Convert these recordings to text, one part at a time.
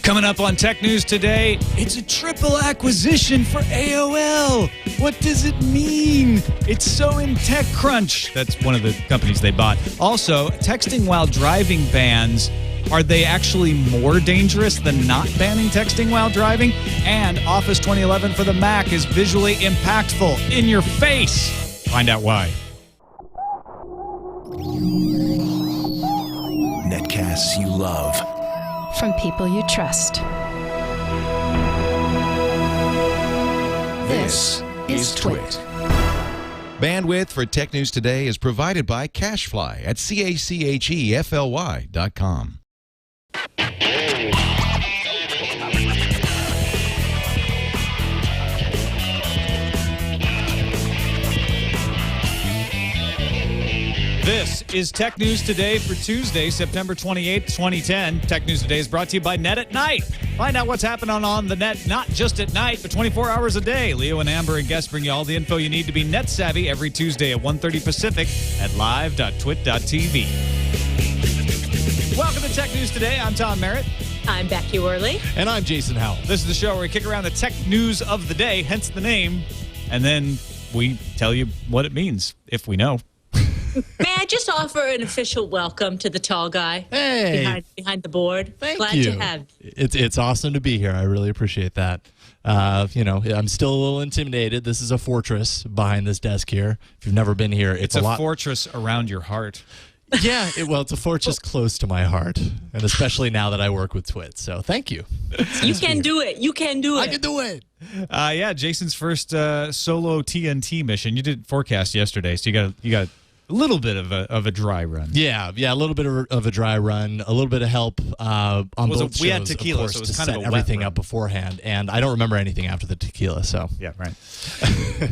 Coming up on Tech News today, it's a triple acquisition for AOL. What does it mean? It's so in TechCrunch. That's one of the companies they bought. Also, texting while driving bans. Are they actually more dangerous than not banning texting while driving? And Office 2011 for the Mac is visually impactful, in your face. Find out why. Netcasts you love. From people you trust. This is TWiT. Bandwidth for Tech News Today is provided by Cachefly at CACHEFLY.com. This is Tech News Today for Tuesday, September 28th, 2010. Tech News Today is brought to you by Net at Night. Find out what's happening on the net, not just at night, but 24 hours a day. Leo and Amber and guests bring you all the info you need to be net savvy every Tuesday at 1:30 Pacific at live.twit.tv. Welcome to Tech News Today. I'm Tom Merritt. I'm Becky Worley. And I'm Jason Howell. This is the show where we kick around the tech news of the day, hence the name, and then we tell you what it means, if we know. May I just offer an official welcome to the tall guy behind the board? Thank Glad you. to have you. It's awesome to be here. I really appreciate that. I'm still a little intimidated. This is a fortress behind this desk here. If you've never been here, it's a fortress around your heart. Yeah, it's a fortress close to my heart, and especially now that I work with TWiT. So thank you. You can do it. You can do it. I can do it. Yeah, Jason's first solo TNT mission. You did forecast yesterday, so you got a little bit of a dry run. Yeah, a little bit of a dry run, a little bit of help on both shows, we had tequila, of course, so it was to kind of set a wet everything run up beforehand, and I don't remember anything after the tequila. So yeah, right.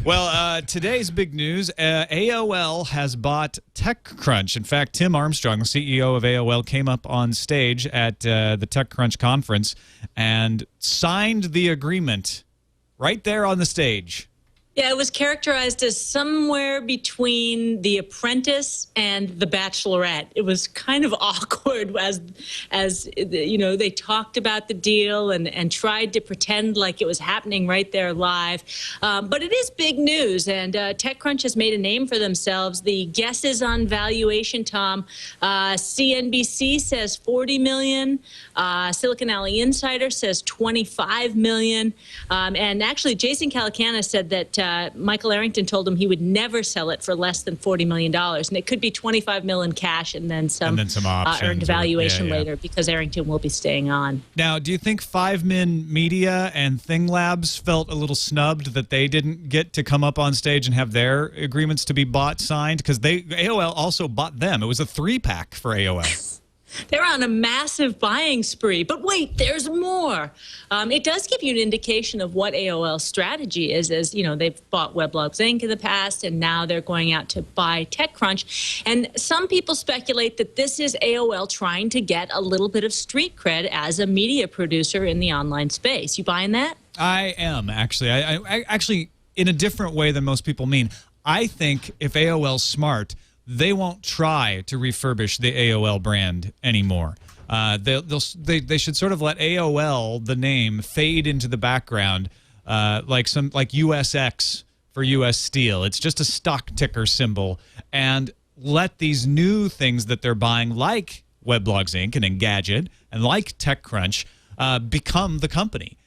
Well, today's big news: AOL has bought TechCrunch. In fact, Tim Armstrong, the CEO of AOL, came up on stage at the TechCrunch conference and signed the agreement right there on the stage. Yeah, it was characterized as somewhere between The Apprentice and The Bachelorette. It was kind of awkward as you know, they talked about the deal and tried to pretend like it was happening right there live. But it is big news, and TechCrunch has made a name for themselves. The guesses on valuation, Tom, CNBC says $40 million, Silicon Valley Insider says $25 million, and actually Jason Calacanis said that Michael Arrington told him he would never sell it for less than $40 million. And it could be $25 million cash and then some options earned valuation later because Arrington will be staying on. Now, do you think 5min Media and Thing Labs felt a little snubbed that they didn't get to come up on stage and have their agreements to be signed? Because AOL also bought them. It was a 3-pack for AOL. They're on a massive buying spree. But wait, there's more. It does give you an indication of what AOL's strategy is. As you know, they've bought Weblogs Inc. in the past, and now they're going out to buy TechCrunch. And some people speculate that this is AOL trying to get a little bit of street cred as a media producer in the online space. You buying that? I am, actually. I actually, in a different way than most people mean. I think if AOL's smart, they won't try to refurbish the AOL brand anymore. They should sort of let AOL, the name, fade into the background, like USX for US Steel. It's just a stock ticker symbol, and let these new things that they're buying, like Weblogs Inc. and Engadget, and like TechCrunch, become the company.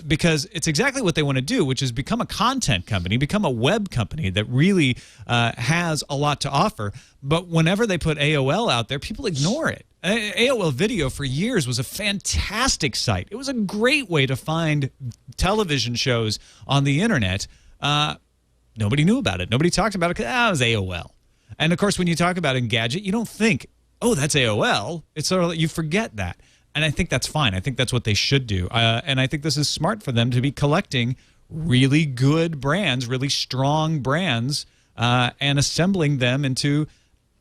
Because it's exactly what they want to do, which is become a content company, become a web company that really has a lot to offer. But whenever they put AOL out there, people ignore it. AOL Video for years was a fantastic site. It was a great way to find television shows on the internet. Nobody knew about it. Nobody talked about it because it was AOL. And, of course, when you talk about Engadget, you don't think, oh, that's AOL. It's sort of like you forget that. And I think that's fine. I think that's what they should do. And I think this is smart for them to be collecting really good brands, really strong brands, and assembling them into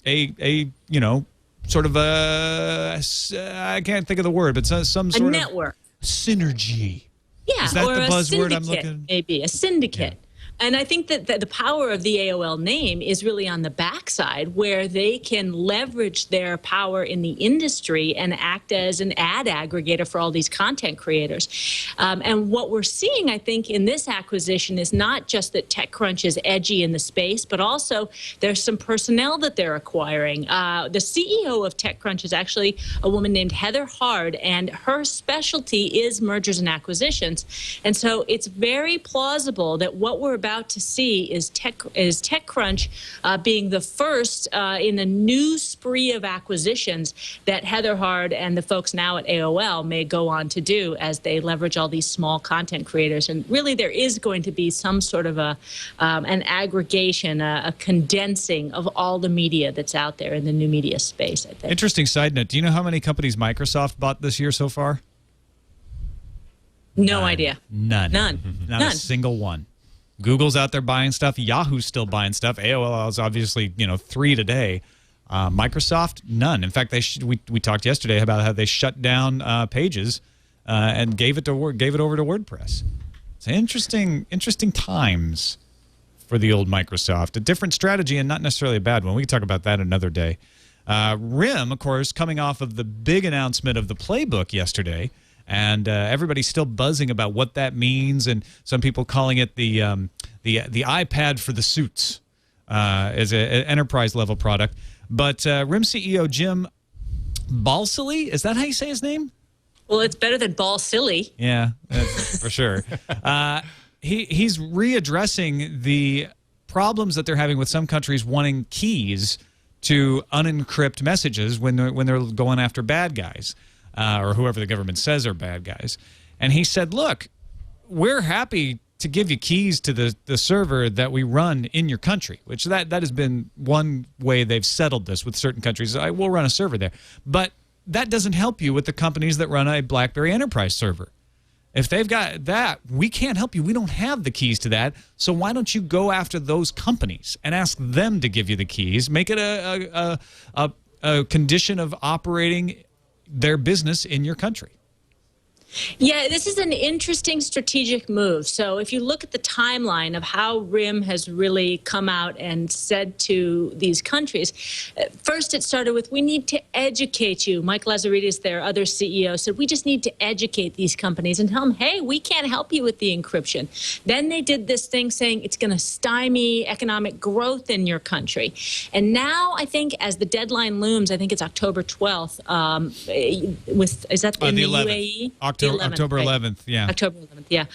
a sort of I can't think of the word, but some sort of network. Synergy. Yeah, is that or the a buzzword syndicate, I'm looking? maybe a syndicate. And I think that the power of the AOL name is really on the backside, where they can leverage their power in the industry and act as an ad aggregator for all these content creators. And what we're seeing, I think, in this acquisition is not just that TechCrunch is edgy in the space, but also there's some personnel that they're acquiring. The CEO of TechCrunch is actually a woman named Heather Hard, and her specialty is mergers and acquisitions. And so it's very plausible that what we're about to see is TechCrunch being the first in a new spree of acquisitions that Heather Hard and the folks now at AOL may go on to do as they leverage all these small content creators. And really, there is going to be some sort of an aggregation, a condensing of all the media that's out there in the new media space, I think. Interesting side note. Do you know how many companies Microsoft bought this year so far? No idea. None. Not a single one. Google's out there buying stuff. Yahoo's still buying stuff. AOL is obviously, 3 today. Microsoft, none. In fact, we talked yesterday about how they shut down Pages and gave it over to WordPress. It's interesting times for the old Microsoft. A different strategy and not necessarily a bad one. We can talk about that another day. RIM, of course, coming off of the big announcement of the playbook yesterday. And everybody's still buzzing about what that means, and some people calling it the iPad for the suits as an enterprise level product. But RIM CEO Jim Balsillie, is that how you say his name? Well, it's better than ball silly. Yeah, that's for sure. He's readdressing the problems that they're having with some countries wanting keys to unencrypt messages when they're going after bad guys. Or whoever the government says are bad guys. And he said, look, we're happy to give you keys to the server that we run in your country, which that has been one way they've settled this with certain countries. We'll run a server there. But that doesn't help you with the companies that run a BlackBerry Enterprise server. If they've got that, we can't help you. We don't have the keys to that. So why don't you go after those companies and ask them to give you the keys? Make it a condition of operating their business in your country. Yeah, this is an interesting strategic move. So if you look at the timeline of how RIM has really come out and said to these countries, first it started with, we need to educate you. Mike Lazaridis, their other CEO, said, we just need to educate these companies and tell them, hey, we can't help you with the encryption. Then they did this thing saying it's going to stymie economic growth in your country. And now I think as the deadline looms, I think it's October 12th, is that in the 11th. UAE? October 11th, yeah. October 11th, yeah.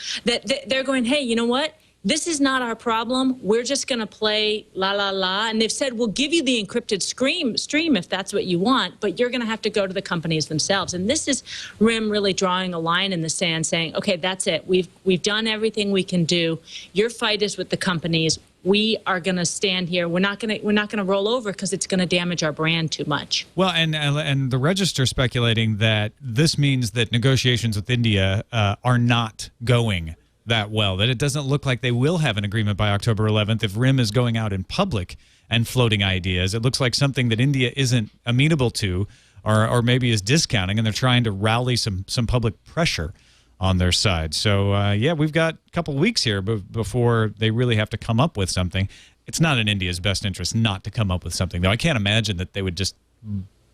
They're going, hey, you know what? This is not our problem. We're just going to play la, la, la. And they've said, we'll give you the encrypted stream if that's what you want, but you're going to have to go to the companies themselves. And this is RIM really drawing a line in the sand saying, okay, that's it. We've done everything we can do. Your fight is with the companies. We are going to stand here. We're not going to roll over because it's going to damage our brand too much. Well, and the Register speculating that this means that negotiations with India are not going that well, that it doesn't look like they will have an agreement by October 11th if RIM is going out in public and floating ideas. It looks like something that India isn't amenable to or maybe is discounting, and they're trying to rally some public pressure on their side. So, yeah, we've got a couple weeks here before they really have to come up with something. It's not in India's best interest not to come up with something, though. I can't imagine that they would just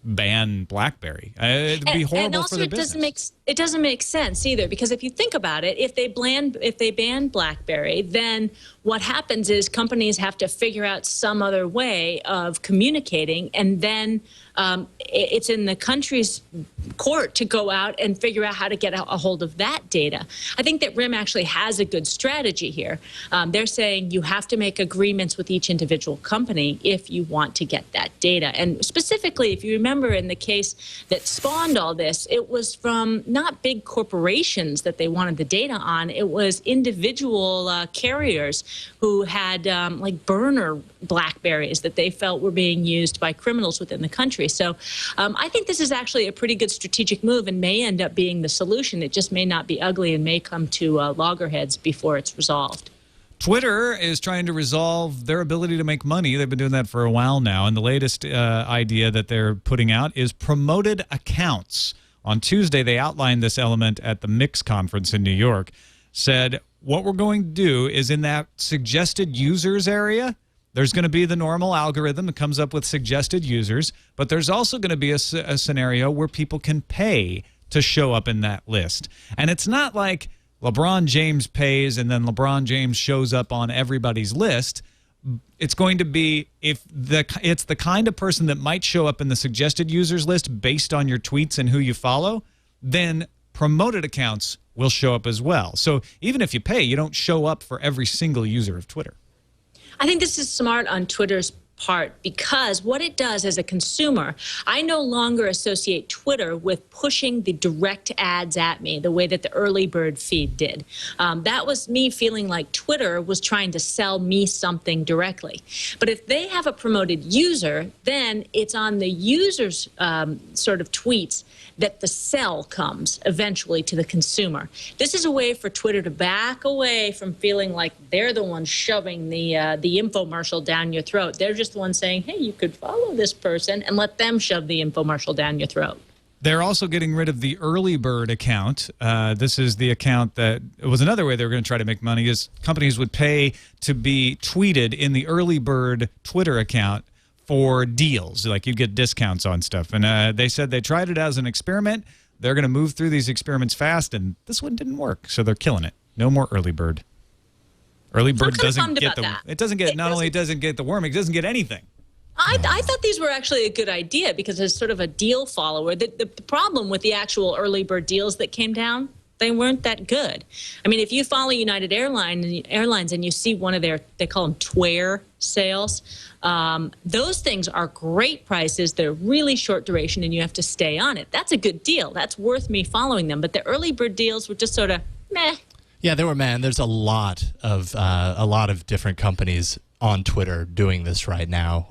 ban BlackBerry. It'd be horrible and also for the business. It doesn't make sense either, because if you think about it, if they ban BlackBerry, then what happens is companies have to figure out some other way of communicating, and then it's in the country's court to go out and figure out how to get a hold of that data. I think that RIM actually has a good strategy here. They're saying you have to make agreements with each individual company if you want to get that data. And specifically, if you remember in the case that spawned all this, it was from not big corporations that they wanted the data on. It was individual carriers who had like burner BlackBerries that they felt were being used by criminals within the country. So I think this is actually a pretty good strategic move and may end up being the solution. It just may not be ugly and may come to loggerheads before it's resolved. Twitter is trying to resolve their ability to make money. They've been doing that for a while now. And the latest idea that they're putting out is promoted accounts. On Tuesday, they outlined this element at the Mix conference in New York, said, what we're going to do is in that suggested users area, there's going to be the normal algorithm that comes up with suggested users, but there's also going to be a scenario where people can pay to show up in that list. And it's not like LeBron James pays and then LeBron James shows up on everybody's list. It's going to be it's the kind of person that might show up in the suggested users list based on your tweets and who you follow, then promoted accounts will show up as well. So even if you pay, you don't show up for every single user of Twitter. I think this is smart on Twitter's part because what it does as a consumer, I no longer associate Twitter with pushing the direct ads at me the way that the early bird feed did. That was me feeling like Twitter was trying to sell me something directly. But if they have a promoted user, then it's on the user's sort of tweets that the sell comes eventually to the consumer. This is a way for Twitter to back away from feeling like they're the ones shoving the infomercial down your throat. They're just the ones saying, hey, you could follow this person, and let them shove the infomercial down your throat. They're also getting rid of the early bird account. This is the account that it was another way they were going to try to make money is companies would pay to be tweeted in the early bird Twitter account for deals. Like you'd get discounts on stuff. And they said they tried it as an experiment. They're going to move through these experiments fast, and this one didn't work. So they're killing it. No more early bird. Early bird doesn't get the. It doesn't get. Not only it doesn't get the worming, it doesn't get anything. I thought these were actually a good idea because as sort of a deal follower, the problem with the actual early bird deals that came down, they weren't that good. I mean, if you follow United Airlines and you see one of their, they call them TWiT sales, those things are great prices. They're really short duration and you have to stay on it. That's a good deal. That's worth me following them. But the early bird deals were just sort of meh. Yeah, there were, man. There's a lot of different companies on Twitter doing this right now.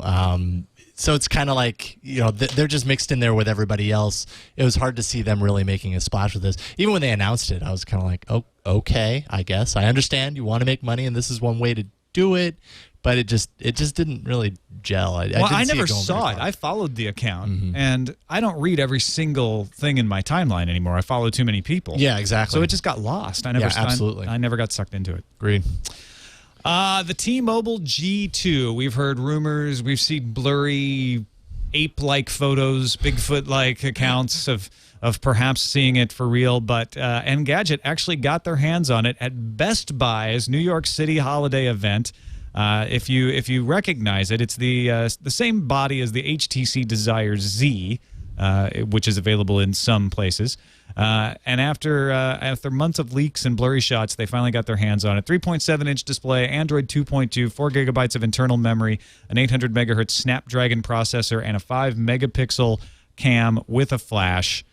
So it's kind of like, you know, they're just mixed in there with everybody else. It was hard to see them really making a splash with this. Even when they announced it, I was kind of like, oh, okay, I guess. I understand you want to make money, and this is one way to do it. But it just didn't really gel. I never saw it. I followed the account, and I don't read every single thing in my timeline anymore. I follow too many people. Yeah, exactly. So it just got lost. Absolutely. I never got sucked into it. Agreed. The T-Mobile G2. We've heard rumors. We've seen blurry, ape-like photos, Bigfoot-like accounts of perhaps seeing it for real. But Engadget actually got their hands on it at Best Buy's New York City holiday event. If you recognize it, it's the same body as the HTC Desire Z, which is available in some places. And after months of leaks and blurry shots, they finally got their hands on it. 3.7-inch display, Android 2.2, 4 gigabytes of internal memory, an 800 megahertz Snapdragon processor, and a 5-megapixel cam with a flash.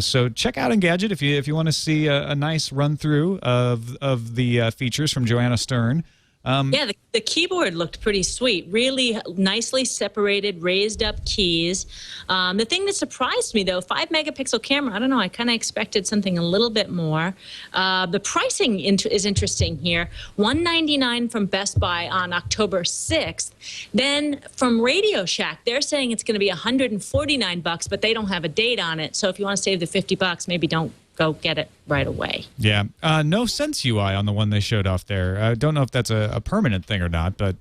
So check out Engadget if you want to see a nice run through of the features from Joanna Stern. Yeah, the keyboard looked pretty sweet. Really nicely separated, raised up keys. The thing that surprised me, though, 5-megapixel camera. I don't know. I kind of expected something a little bit more. The pricing is interesting here. $199 from Best Buy on October 6th. Then from Radio Shack, they're saying it's going to be $149, but they don't have a date on it. So if you want to save the $50, maybe don't go get it right away. Yeah. No Sense UI on the one they showed off there. I don't know if that's a permanent thing or not, but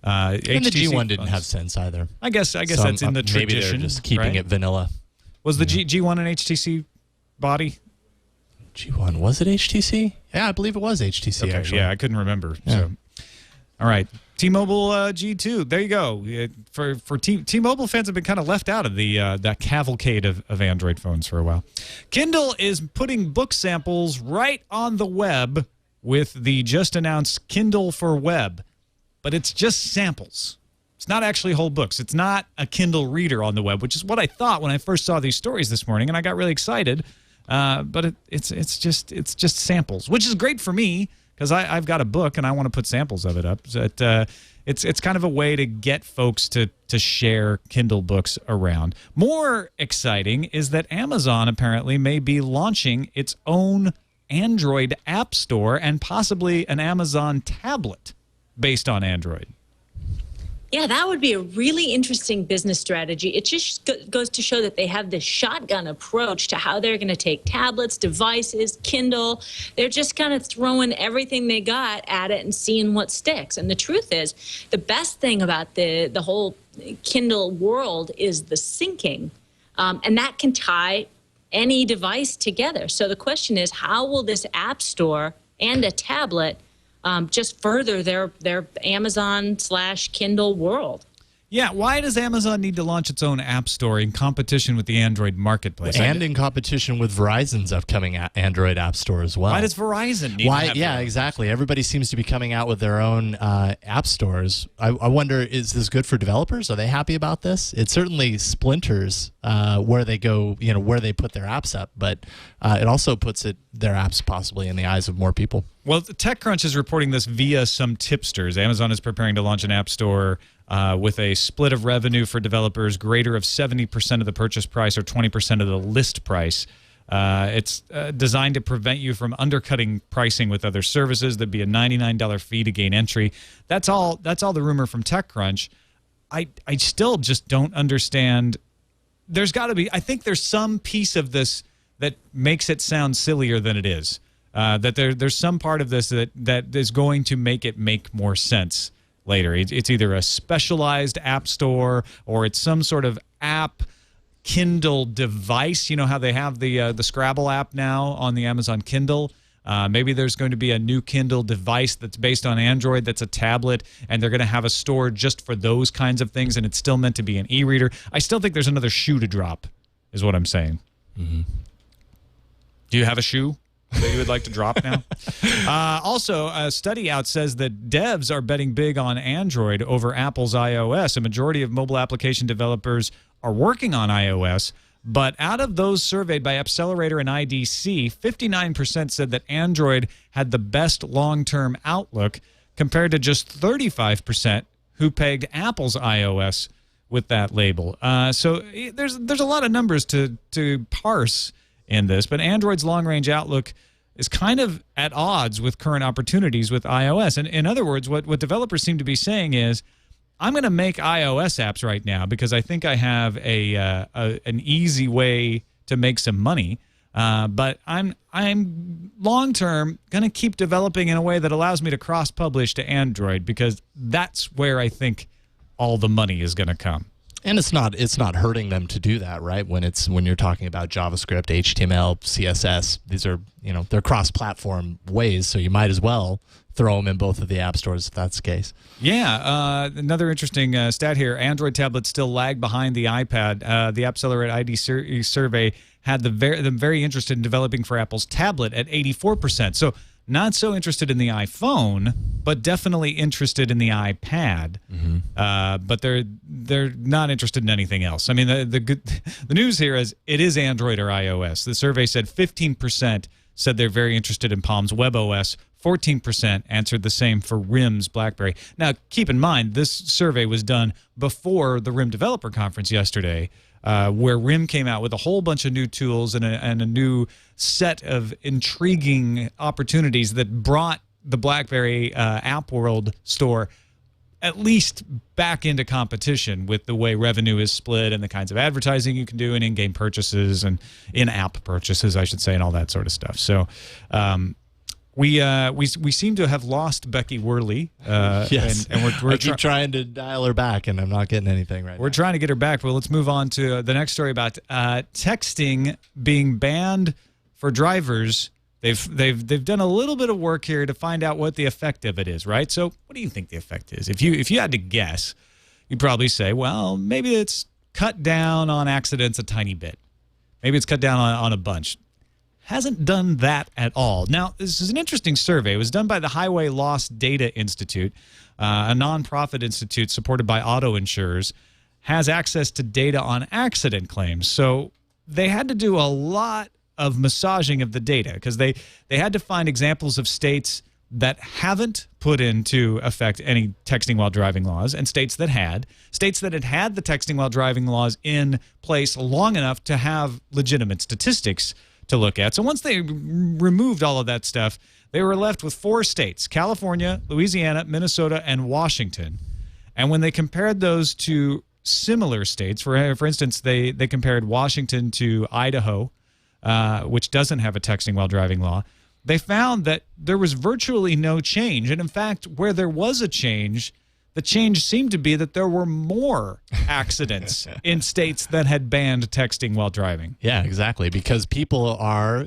and HTC the G1 didn't have Sense either. I guess that's in the tradition. Maybe they're just keeping it vanilla. Was the G1 an HTC body? G1, was it HTC? Yeah, I believe it was HTC, okay, actually. Yeah, I couldn't remember. Yeah. So, all right. T-Mobile G2. There you go. For T-Mobile fans have been kind of left out of that cavalcade of Android phones for a while. Kindle is putting book samples right on the web with the just announced Kindle for Web, but it's just samples. It's not actually whole books. It's not a Kindle reader on the web, which is what I thought when I first saw these stories this morning, and I got really excited. But it's just samples, which is great for me. Because I've got a book and I want to put samples of it up. So it's kind of a way to get folks to share Kindle books around. More exciting is that Amazon apparently may be launching its own Android app store and possibly an Amazon tablet based on Android. Yeah, that would be a really interesting business strategy. It just goes to show that they have this shotgun approach to how they're going to take tablets, devices, Kindle. They're just kind of throwing everything they got at it and seeing what sticks. And the truth is, the best thing about the whole Kindle world is the syncing. And that can tie any device together. So the question is, how will this app store and a tablet just further their Amazon/Kindle world? Yeah, why does Amazon need to launch its own app store in competition with the Android marketplace? And in competition with Verizon's upcoming Android app store as well. Why does Verizon need to have Yeah, exactly. Everybody seems to be coming out with their own app stores. I wonder, is this good for developers? Are they happy about this? It certainly splinters where they go, where they put their apps up, but it also puts their apps possibly in the eyes of more people. Well, TechCrunch is reporting this via some tipsters. Amazon is preparing to launch an app store with a split of revenue for developers greater of 70% of the purchase price or 20% of the list price. It's designed to prevent you from undercutting pricing with other services. There'd be a $99 fee to gain entry. That's all the rumor from TechCrunch. I still just don't understand. There's got to be. I think there's some piece of this that makes it sound sillier than it is. That there's some part of this that is going to make it make more sense later. It's either a specialized app store or it's some sort of app Kindle device. You know how they have the Scrabble app now on the Amazon Kindle? Maybe there's going to be a new Kindle device that's based on Android that's a tablet, and they're going to have a store just for those kinds of things, and it's still meant to be an e-reader. I still think there's another shoe to drop, is what I'm saying. Mm-hmm. Do you have a shoe that you would like to drop now? Also, a study out says that devs are betting big on Android over Apple's iOS. A majority of mobile application developers are working on iOS, but out of those surveyed by Accelerator and IDC, 59% said that Android had the best long-term outlook compared to just 35% who pegged Apple's iOS with that label. So there's a lot of numbers to parse in this, but Android's long-range outlook is kind of at odds with current opportunities with iOS. And in other words, what developers seem to be saying is, I'm going to make iOS apps right now because I think I have an easy way to make some money. But I'm long-term going to keep developing in a way that allows me to cross-publish to Android because that's where I think all the money is going to come. And it's not hurting them to do that, right? When you're talking about JavaScript, HTML, CSS, these are, they're cross-platform ways, so you might as well throw them in both of the app stores if that's the case. Yeah, another interesting stat here. Android tablets still lag behind the iPad. The Accelerator ID survey had them very interested in developing for Apple's tablet at 84%. So not so interested in the iPhone, but definitely interested in the iPad. Mm-hmm. But they're not interested in anything else. I mean, the news here is it is Android or iOS. The survey said 15% said they're very interested in Palm's WebOS. 14% answered the same for RIM's BlackBerry. Now, keep in mind, this survey was done before the RIM Developer Conference yesterday, where RIM came out with a whole bunch of new tools and a new set of intriguing opportunities that brought the BlackBerry App World store at least back into competition with the way revenue is split and the kinds of advertising you can do and in-game purchases and in-app purchases, I should say, and all that sort of stuff. So we seem to have lost Becky Worley. Yes, and we're I keep trying to dial her back, and I'm not getting anything right now. We're trying to get her back. Well, let's move on to the next story about texting being banned for drivers. They've done a little bit of work here to find out what the effect of it is, right? So what do you think the effect is? If you had to guess, you'd probably say, well, maybe it's cut down on accidents a tiny bit. Maybe it's cut down on a bunch. Hasn't done that at all. Now, this is an interesting survey. It was done by the Highway Loss Data Institute, a nonprofit institute supported by auto insurers, has access to data on accident claims. So they had to do a lot of massaging of the data because they had to find examples of states that haven't put into effect any texting while driving laws and states that had the texting while driving laws in place long enough to have legitimate statistics to look at. So once they removed all of that stuff, they were left with 4 states: California, Louisiana, Minnesota, and Washington. And when they compared those to similar states, for instance, they compared Washington to Idaho, which doesn't have a texting while driving law. They found that there was virtually no change. And in fact, where there was a change, the change seemed to be that there were more accidents in states that had banned texting while driving. Yeah, exactly. Because people are,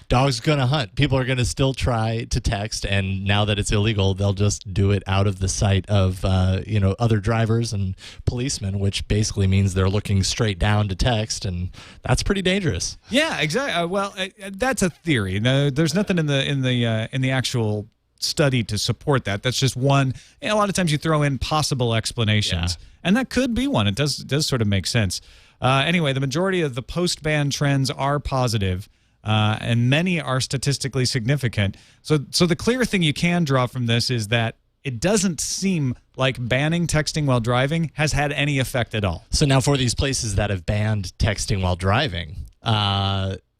dogs gonna hunt. People are gonna still try to text, and now that it's illegal, they'll just do it out of the sight of other drivers and policemen, which basically means they're looking straight down to text, and that's pretty dangerous. Yeah, exactly. Well, that's a theory. No, there's nothing in the actual study to support that. That's just one. A lot of times you throw in possible explanations, and that could be one. It does sort of make sense. Anyway, the majority of the post-ban trends are positive, and many are statistically significant. So the clear thing you can draw from this is that it doesn't seem like banning texting while driving has had any effect at all. So now for these places that have banned texting while driving,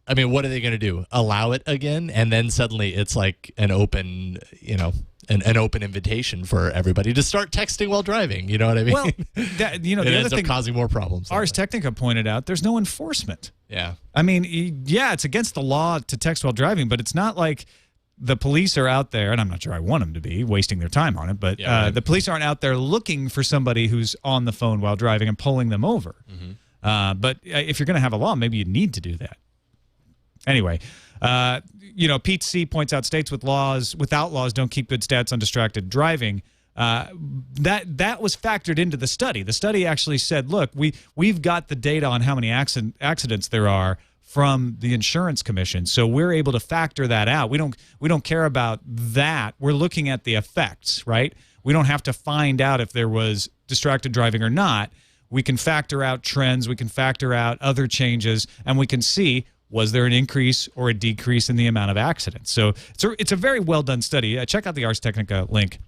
I mean, what are they going to do? Allow it again? And then suddenly it's like an open, an open invitation for everybody to start texting while driving. You know what I mean? Well, it the ends up causing more problems. Ars Technica pointed out there's no enforcement. Yeah. I mean, yeah, it's against the law to text while driving, but it's not like the police are out there, and I'm not sure I want them to be wasting their time on it, but the police aren't out there looking for somebody who's on the phone while driving and pulling them over. Mm-hmm. But if you're going to have a law, maybe you need to do that. Anyway, Pete C. points out states without laws don't keep good stats on distracted driving. That was factored into the study. The study actually said, look, we've got the data on how many accidents there are from the insurance commission, so we're able to factor that out. We don't care about that. We're looking at the effects, right? We don't have to find out if there was distracted driving or not. We can factor out trends. We can factor out other changes, and we can see, was there an increase or a decrease in the amount of accidents? So it's a very well done study. Check out the Ars Technica link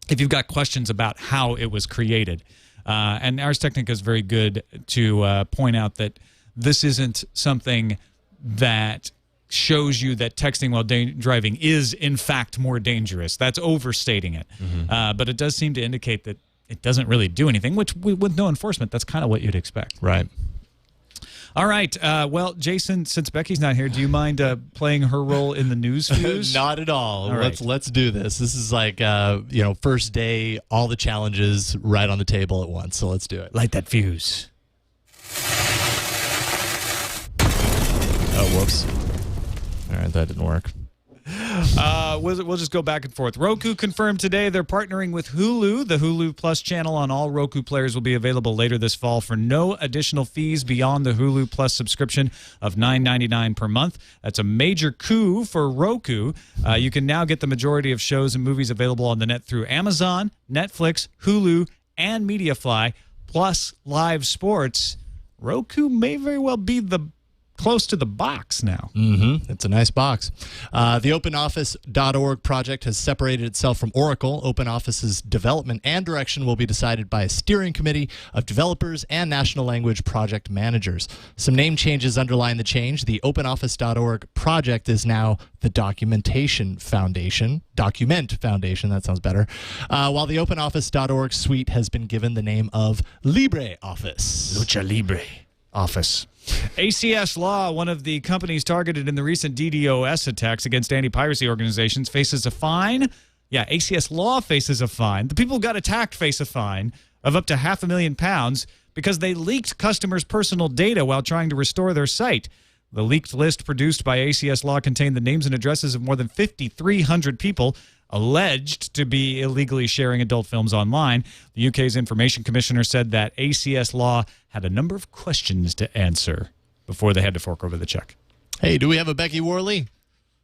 if you've got questions about how it was created. And Ars Technica is very good to point out that this isn't something that shows you that texting while driving is in fact more dangerous. That's overstating it. Mm-hmm. But it does seem to indicate that it doesn't really do anything, which with no enforcement, that's kind of what you'd expect. Right. All right. Well, Jason, since Becky's not here, do you mind playing her role in the news fuse? Not at all. Right. Let's do this. This is like first day, all the challenges right on the table at once. So let's do it. Light that fuse. Oh, whoops. All right, that didn't work. We'll just go back and forth. Roku confirmed today they're partnering with Hulu. The Hulu Plus channel on all Roku players will be available later this fall for no additional fees beyond the Hulu Plus subscription of $9.99 per month. That's a major coup for Roku. You can now get the majority of shows and movies available on the net through Amazon, Netflix, Hulu, and Mediafly, plus live sports. Roku may very well be close to the box now. Mm-hmm. It's a nice box. The OpenOffice.org project has separated itself from Oracle. OpenOffice's development and direction will be decided by a steering committee of developers and national language project managers. Some name changes underline the change. The OpenOffice.org project is now the Document Foundation, that sounds better, while the OpenOffice.org suite has been given the name of LibreOffice. Lucha Libre Office. ACS Law, one of the companies targeted in the recent DDoS attacks against anti-piracy organizations, faces a fine. Yeah, ACS Law faces a fine. The people who got attacked face a fine of up to £500,000 because they leaked customers' personal data while trying to restore their site. The leaked list produced by ACS Law contained the names and addresses of more than 5,300 people alleged to be illegally sharing adult films online. The UK's Information Commissioner said that ACS Law had a number of questions to answer before they had to fork over the check. Hey, do we have a Becky Worley?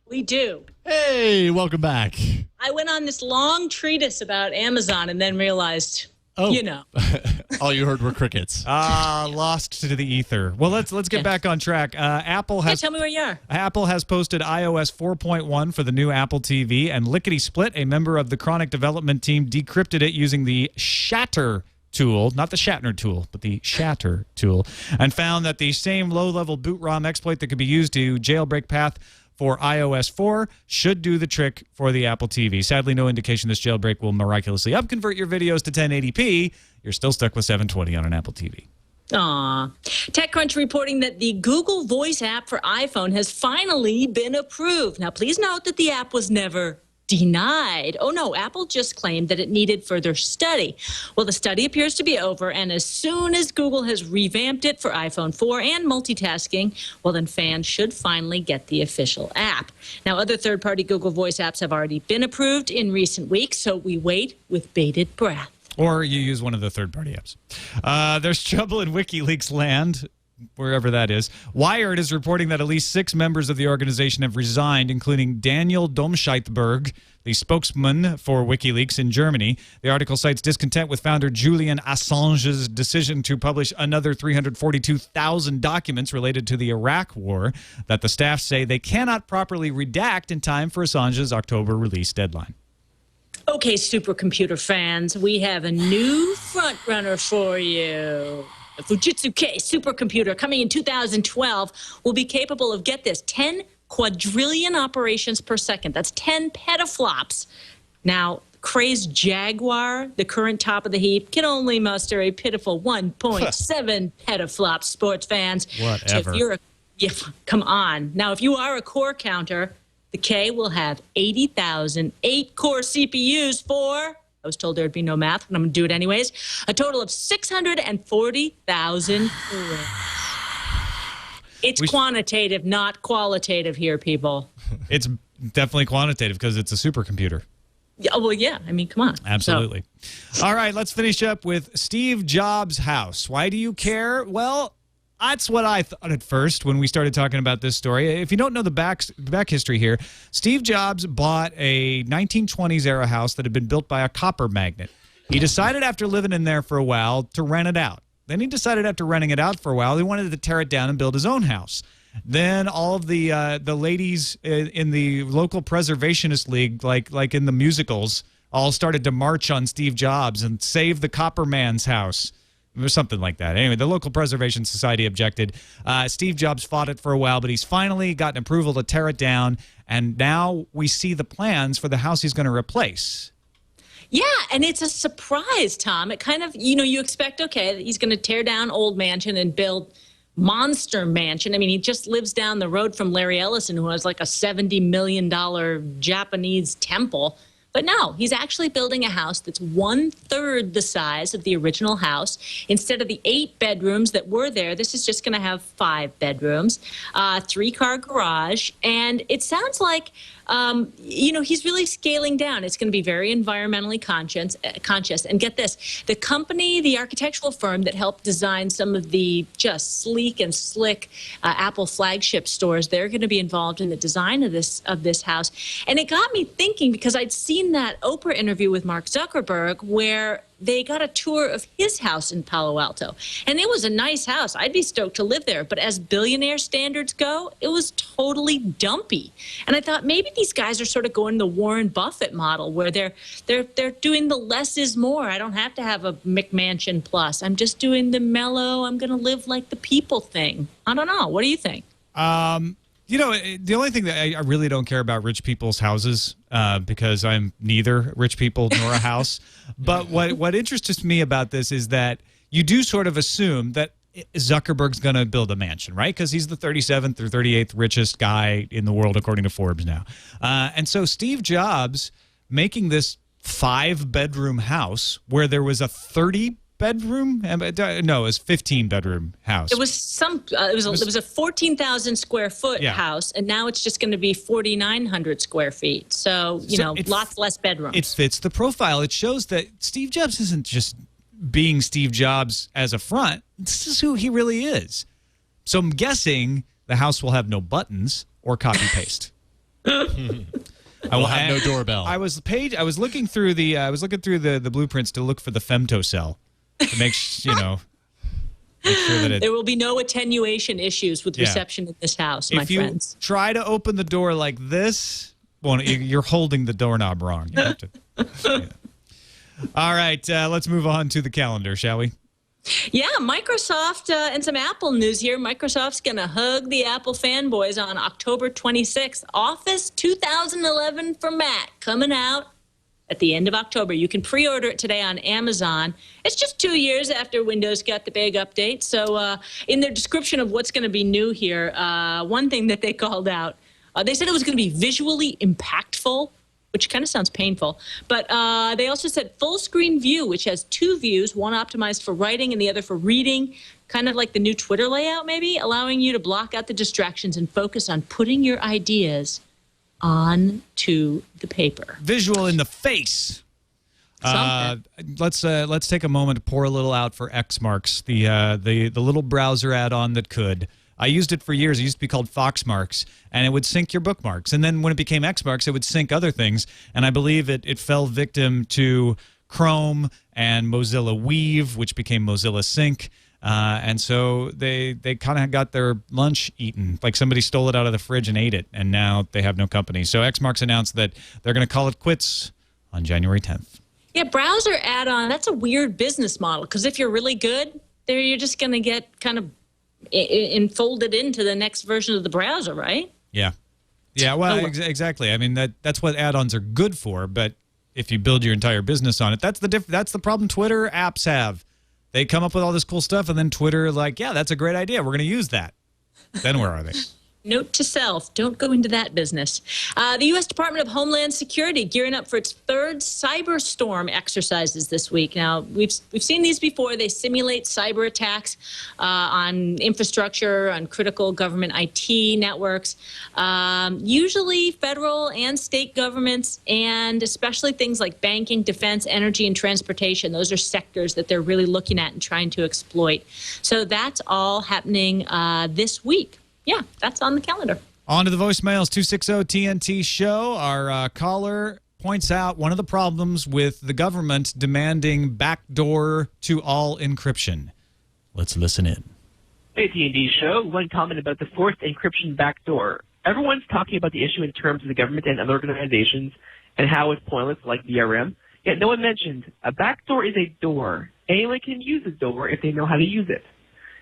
We do. Hey, welcome back. I went on this long treatise about Amazon and then realized, All you heard were crickets. Lost to the ether. Well, let's get back on track. Apple has tell me where you are. Apple has posted iOS 4.1 for the new Apple TV, and Lickety Split, a member of the Chronic development team, decrypted it using the Shatter tool, not the Shatner tool, but the Shatter tool, and found that the same low-level boot ROM exploit that could be used to jailbreak path for iOS 4 should do the trick for the Apple TV. Sadly, no indication this jailbreak will miraculously upconvert your videos to 1080p. You're still stuck with 720 on an Apple TV. Aw. TechCrunch reporting that the Google Voice app for iPhone has finally been approved. Now, please note that the app was never denied. Oh, no, Apple just claimed that it needed further study. Well, the study appears to be over, and as soon as Google has revamped it for iPhone 4 and multitasking, well, then fans should finally get the official app. Now, other third-party Google Voice apps have already been approved in recent weeks, so we wait with bated breath. Or you use one of the third-party apps. There's trouble in WikiLeaks land, wherever that is. Wired is reporting that at least 6 members of the organization have resigned, including Daniel Domscheitberg, the spokesman for WikiLeaks in Germany. The article cites discontent with founder Julian Assange's decision to publish another 342,000 documents related to the Iraq War that the staff say they cannot properly redact in time for Assange's October release deadline. Okay, supercomputer fans, we have a new frontrunner for you. The Fujitsu K supercomputer, coming in 2012, will be capable of, get this, 10 quadrillion operations per second. That's 10 petaflops. Now, crazed Jaguar, the current top of the heap, can only muster a pitiful 1.7 petaflops, sports fans. Whatever. So if you're come on. Now, if you are a core counter, the K will have 80,000 8-core CPUs for, I was told there'd be no math, but I'm going to do it anyways, a total of 640,000. It's quantitative, not qualitative here, people. It's definitely quantitative because it's a supercomputer. Yeah, well, yeah. I mean, come on. Absolutely. So. All right, let's finish up with Steve Jobs' house. Why do you care? Well, that's what I thought at first when we started talking about this story. If you don't know the back history here, Steve Jobs bought a 1920s era house that had been built by a copper magnate. He decided after living in there for a while to rent it out. Then he decided after renting it out for a while, he wanted to tear it down and build his own house. Then all of the ladies in the local preservationist league, like in the musicals, all started to march on Steve Jobs and save the copper man's house. Or something like that. Anyway, the local preservation society objected. Steve Jobs fought it for a while, but he's finally gotten approval to tear it down, and now we see the plans for the house he's going to replace. Yeah, and it's a surprise, Tom. It kind of, you expect, okay, he's going to tear down old mansion and build monster mansion. I mean, he just lives down the road from Larry Ellison, who has like a $70 million Japanese temple. But no, he's actually building a house that's 1/3 the size of the original house. Instead of the 8 bedrooms that were there, this is just going to have 5 bedrooms, 3-car garage, and it sounds like, he's really scaling down. It's going to be very environmentally conscious. And get this, the company, the architectural firm that helped design some of the just sleek and slick Apple flagship stores, they're going to be involved in the design of this house. And it got me thinking, because I'd seen that Oprah interview with Mark Zuckerberg where they got a tour of his house in Palo Alto. And it was a nice house. I'd be stoked to live there. But as billionaire standards go, it was totally dumpy. And I thought maybe these guys are sort of going the Warren Buffett model where they're doing the less is more. I don't have to have a McMansion plus. I'm just doing the mellow, I'm going to live like the people thing. I don't know. What do you think? The only thing that I really don't care about rich people's houses because I'm neither rich people nor a house. But what interests me about this is that you do sort of assume that Zuckerberg's going to build a mansion, right? Because he's the 37th or 38th richest guy in the world, according to Forbes now. And so Steve Jobs making this 5-bedroom house where there was a 30-bedroom? No, it was 15-bedroom house. It was it was a 14,000 square foot house, and now it's just going to be 4,900 square feet. So lots less bedrooms. It fits the profile. It shows that Steve Jobs isn't just being Steve Jobs as a front. This is who he really is. So I'm guessing the house will have no buttons or copy paste. I will have no doorbell. I was looking through the blueprints to look for the femtocell. To make sure that there will be no attenuation issues with reception in this house, my friends. If you try to open the door like this, well, you're holding the doorknob wrong. You have to. All right, let's move on to the calendar, shall we? Yeah, Microsoft and some Apple news here. Microsoft's going to hug the Apple fanboys on October 26th. Office 2011 for Mac coming out at the end of October. You can pre-order it today on Amazon. It's just 2 years after Windows got the big update. So in their description of what's going to be new here, one thing that they called out, they said it was going to be visually impactful, which kind of sounds painful. But they also said full screen view, which has 2 views, one optimized for writing and the other for reading, kind of like the new Twitter layout maybe, allowing you to block out the distractions and focus on putting your ideas onto the paper. Visual in the face. Let's take a moment to pour a little out for Xmarks, the little browser add-on that could. I used it for years. It used to be called Foxmarks, and it would sync your bookmarks. And then when it became Xmarks, it would sync other things. And I believe it fell victim to Chrome and Mozilla Weave, which became Mozilla Sync. And so they kind of got their lunch eaten. Like somebody stole it out of the fridge and ate it, and now they have no company. So Xmarks announced that they're going to call it quits on January 10th. Yeah, browser add-on, that's a weird business model, because if you're really good, you're just going to get kind of enfolded into the next version of the browser, right? Yeah. Yeah, well, exactly. I mean, that's what add-ons are good for, but if you build your entire business on it, that's the problem Twitter apps have. They come up with all this cool stuff, and then Twitter like, yeah, that's a great idea. We're going to use that. Then where are they? Note to self, don't go into that business. The U.S. Department of Homeland Security gearing up for its 3rd cyberstorm exercises this week. Now, we've seen these before. They simulate cyber attacks on infrastructure, on critical government IT networks, usually federal and state governments, and especially things like banking, defense, energy, and transportation. Those are sectors that they're really looking at and trying to exploit. So that's all happening this week. Yeah, that's on the calendar. On to the voicemails. 260-TNT show. Our caller points out one of the problems with the government demanding backdoor to all encryption. Let's listen in. Hey, TNT show. One comment about the forced encryption backdoor. Everyone's talking about the issue in terms of the government and other organizations and how it's pointless, like DRM. Yet no one mentioned a backdoor is a door. Anyone can use a door if they know how to use it.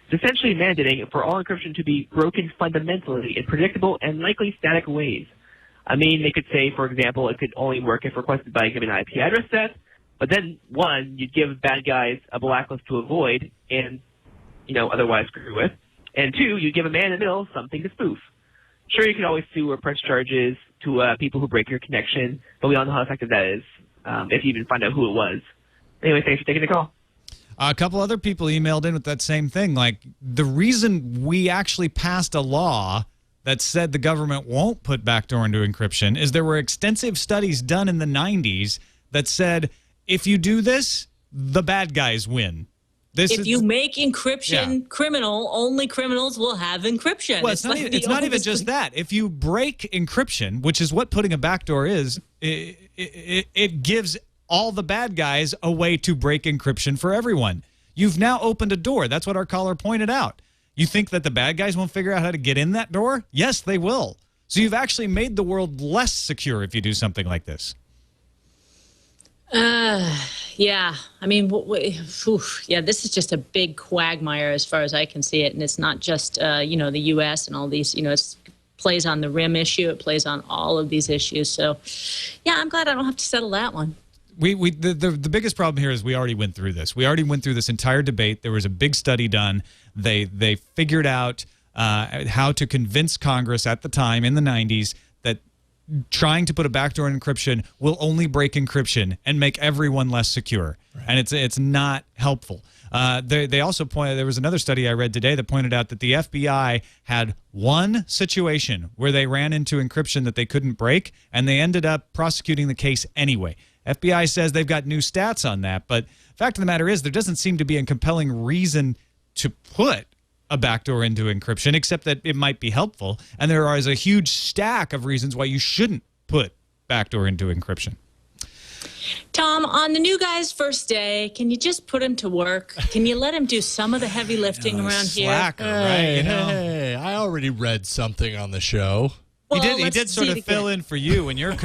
It's essentially mandating for all encryption to be broken fundamentally in predictable and likely static ways. I mean, they could say, for example, it could only work if requested by a given IP address set, but then, one, you'd give bad guys a blacklist to avoid and, otherwise screw with, and 2, you'd give a man in the middle something to spoof. Sure, you can always sue or press charges to people who break your connection, but we all know how effective that is, if you even find out who it was. Anyway, thanks for taking the call. A couple other people emailed in with that same thing. Like, the reason we actually passed a law that said the government won't put backdoor into encryption is there were extensive studies done in the 90s that said, if you do this, the bad guys win. If you make encryption criminal, only criminals will have encryption. Well, it's not even just that. If you break encryption, which is what putting a backdoor is, it gives all the bad guys a way to break encryption for everyone. You've now opened a door. That's what our caller pointed out. You think that the bad guys won't figure out how to get in that door? Yes, they will. So you've actually made the world less secure if you do something like this. Yeah. I mean, this is just a big quagmire as far as I can see it. And it's not just, the U.S. and all these, it plays on the RIM issue. It plays on all of these issues. So, yeah, I'm glad I don't have to settle that one. The biggest problem here is we already went through this. We already went through this entire debate. There was a big study done. They figured out how to convince Congress at the time in the 90s that trying to put a backdoor encryption will only break encryption and make everyone less secure. Right. And it's not helpful. They also pointed, there was another study I read today that pointed out that the FBI had one situation where they ran into encryption that they couldn't break, and they ended up prosecuting the case anyway. FBI says they've got new stats on that, but the fact of the matter is there doesn't seem to be a compelling reason to put a backdoor into encryption, except that it might be helpful, and there is a huge stack of reasons why you shouldn't put backdoor into encryption. Tom, on the new guy's first day, can you just put him to work? Can you let him do some of the heavy lifting around slacker, here? Right? Hey, I already read something on the show. Well, he did sort of fill in for you when you're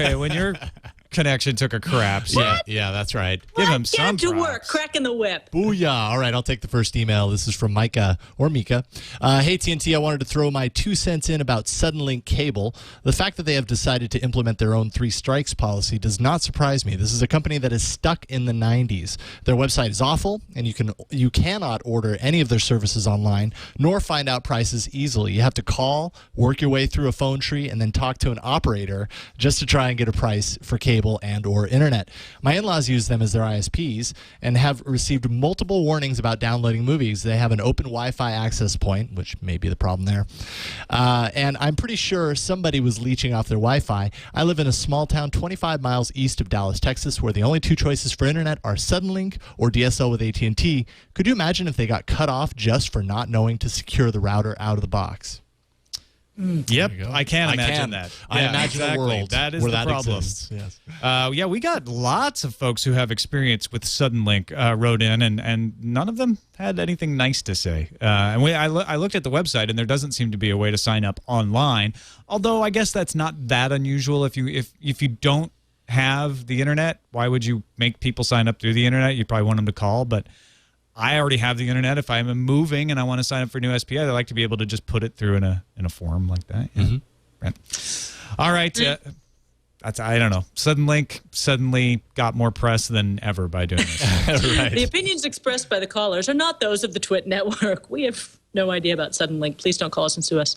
connection took a crap. So Yeah, that's right. give him Get some him to props. work, cracking the whip. Booyah. All right, I'll take the first email. This is from Micah or Mika. Hey, TNT, I wanted to throw my 2 cents in about Suddenlink Cable. The fact that they have decided to implement their own 3 strikes policy does not surprise me. This is a company that is stuck in the 90s. Their website is awful, and you cannot order any of their services online, nor find out prices easily. You have to call, work your way through a phone tree, and then talk to an operator just to try and get a price for cable and or internet. My in-laws use them as their ISPs and have received multiple warnings about downloading movies. They have an open Wi-Fi access point, which may be the problem there. And I'm pretty sure somebody was leeching off their Wi-Fi. I live in a small town 25 miles east of Dallas, Texas, where the only 2 choices for internet are Suddenlink or DSL with AT&T. Could you imagine if they got cut off just for not knowing to secure the router out of the box? Yep, I can imagine that. I Yeah, imagine exactly. a world that is where the that problem. exists. Yes. Yeah, we got lots of folks who have experience with Suddenlink wrote in, and none of them had anything nice to say. And I looked at the website, and there doesn't seem to be a way to sign up online. Although I guess that's not that unusual. If you don't have the internet, why would you make people sign up through the internet? You probably want them to call, but I already have the internet. If I'm moving and I want to sign up for a new SPI, I'd like to be able to just put it through in a form like that. Yeah. Right. All right. I don't know. Suddenlink suddenly got more press than ever by doing this. Right. The opinions expressed by the callers are not those of the TWiT network. We have no idea about Suddenlink. Please don't call us and sue us.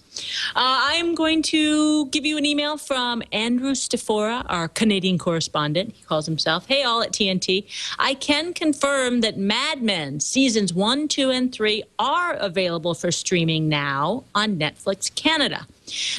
I am going to give you an email from Andrew Stefora, our Canadian correspondent. He calls himself. Hey, all at TNT. I can confirm that Mad Men seasons 1, 2, and 3 are available for streaming now on Netflix Canada.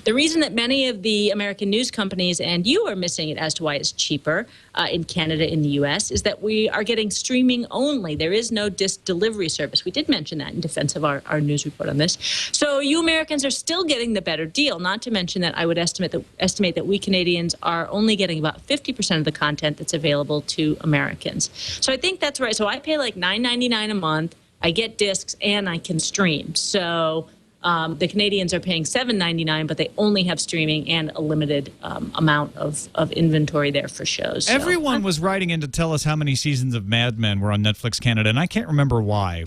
The reason that many of the American news companies and you are missing it as to why it's cheaper in Canada, in the U.S., is that we are getting streaming only. There is no disc delivery service. We did mention that in defense of our news report on this. So you Americans are still getting the better deal, not to mention that I would estimate that we Canadians are only getting about 50% of the content that's available to Americans. So I think that's right. So I pay like $9.99 a month. I get discs and I can stream. So the Canadians are paying $7.99, but they only have streaming and a limited amount of inventory there for shows. So. Everyone was writing in to tell us how many seasons of Mad Men were on Netflix Canada, and I can't remember why.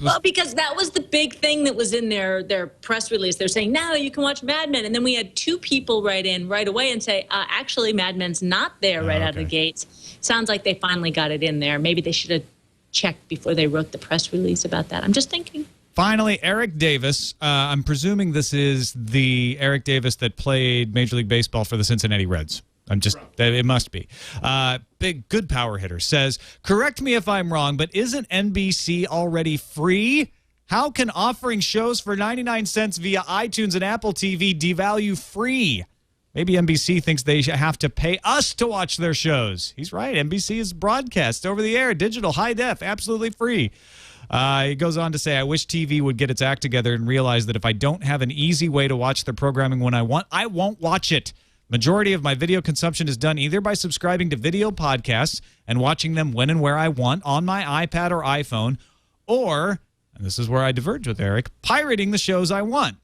Well, because that was the big thing that was in their press release. They're saying, now you can watch Mad Men. And then we had 2 people write in right away and say, actually, Mad Men's not there right out of the gates. Sounds like they finally got it in there. Maybe they should have checked before they wrote the press release about that. I'm just thinking. Finally, Eric Davis. I'm presuming this is the Eric Davis that played Major League Baseball for the Cincinnati Reds. It must be. Good power hitter says, correct me if I'm wrong, but isn't NBC already free? How can offering shows for 99 cents via iTunes and Apple TV devalue free? Maybe NBC thinks they have to pay us to watch their shows. He's right. NBC is broadcast over the air, digital, high def, absolutely free. He goes on to say, I wish TV would get its act together and realize that if I don't have an easy way to watch their programming when I want, I won't watch it. Majority of my video consumption is done either by subscribing to video podcasts and watching them when and where I want on my iPad or iPhone, or, and this is where I diverge with Eric, pirating the shows I want.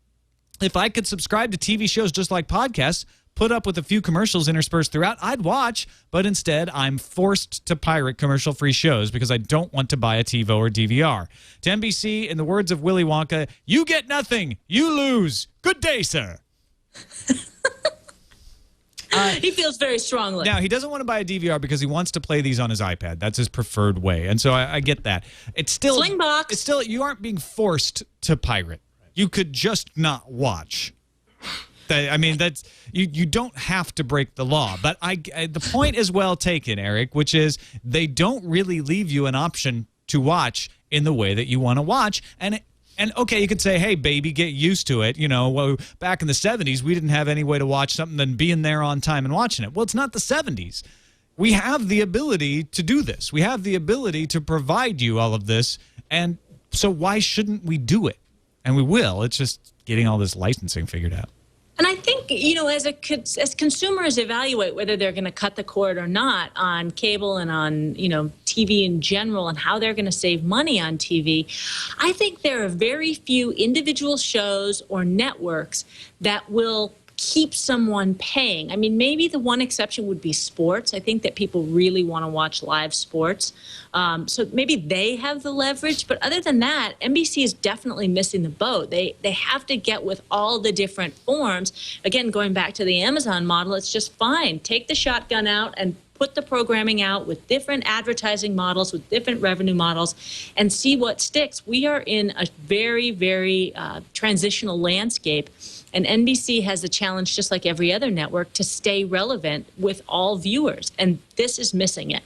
If I could subscribe to TV shows just like podcasts, put up with a few commercials interspersed throughout, I'd watch, but instead I'm forced to pirate commercial-free shows because I don't want to buy a TiVo or DVR. To NBC, in the words of Willy Wonka, you get nothing, you lose. Good day, sir. He feels very strongly. Now, he doesn't want to buy a DVR because he wants to play these on his iPad. That's his preferred way, and so I get that. It's still Slingbox. It's still, you aren't being forced to pirate. You could just not watch. I mean, that's you don't have to break the law, but the point is well taken, Eric, which is they don't really leave you an option to watch in the way that you want to watch, and okay, you could say, hey, baby, get used to it. You know, back in the 70s, we didn't have any way to watch something than being there on time and watching it. Well, it's not the 70s. We have the ability to do this. We have the ability to provide you all of this, and so why shouldn't we do it? And we will. It's just getting all this licensing figured out. And I think, you know, as consumers evaluate whether they're going to cut the cord or not on cable and on, you know, TV in general and how they're going to save money on TV, I think there are very few individual shows or networks that will keep someone paying. I mean, maybe the one exception would be sports. I think that people really want to watch live sports. So maybe they have the leverage. But other than that, NBC is definitely missing the boat. They have to get with all the different forms. Again, going back to the Amazon model, it's just fine. Take the shotgun out and put the programming out with different advertising models, with different revenue models, and see what sticks. We are in a very, very transitional landscape, and NBC has a challenge, just like every other network, to stay relevant with all viewers, and this is missing it.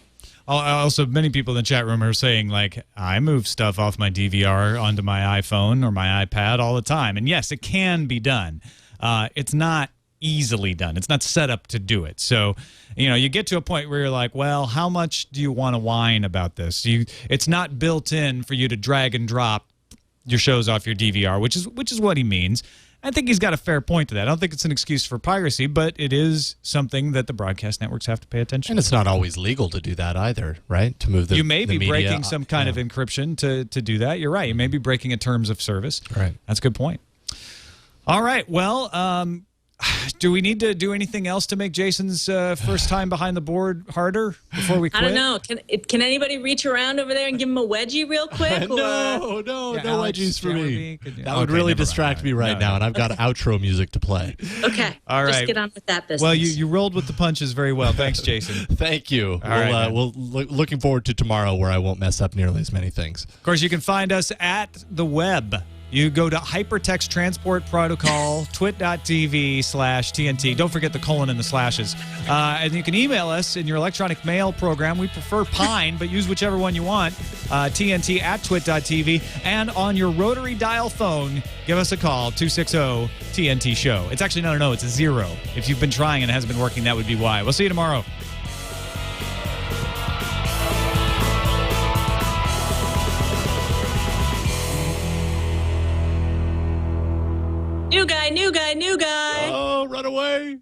Also, many people in the chat room are saying, like, I move stuff off my DVR onto my iPhone or my iPad all the time. And yes, it can be done. It's not easily done. It's not set up to do it. So, you get to a point where you're like, well, how much do you want to whine about this? It's not built in for you to drag and drop your shows off your DVR, which is what he means. I think he's got a fair point to that. I don't think it's an excuse for piracy, but it is something that the broadcast networks have to pay attention to. And it's not always legal to do that either, right? To move the You may be media, breaking some kind of encryption to do that. You're right. You may be breaking a terms of service. Right. That's a good point. All right. Well, do we need to do anything else to make Jason's first time behind the board harder before we quit? I don't know. Can anybody reach around over there and give him a wedgie real quick? No Yeah, no Alex, wedgies for me. Could you- That would Okay, really never mind. distract me right No, now, no. and I've got outro music to play. Okay. All Just right. get on with that business. Well, you rolled with the punches very well. Thanks, Jason. Thank you. right, Looking forward to tomorrow, where I won't mess up nearly as many things. Of course, you can find us at the web. You go to Hypertext Transport Protocol, twit.tv/TNT. Don't forget the colon and the slashes. And you can email us in your electronic mail program. We prefer Pine, but use whichever one you want. TNT@twit.tv. And on your rotary dial phone, give us a call, 260-TNT-SHOW. It's actually, no, it's a 0. If you've been trying and it hasn't been working, that would be why. We'll see you tomorrow. New guy. Oh, run away.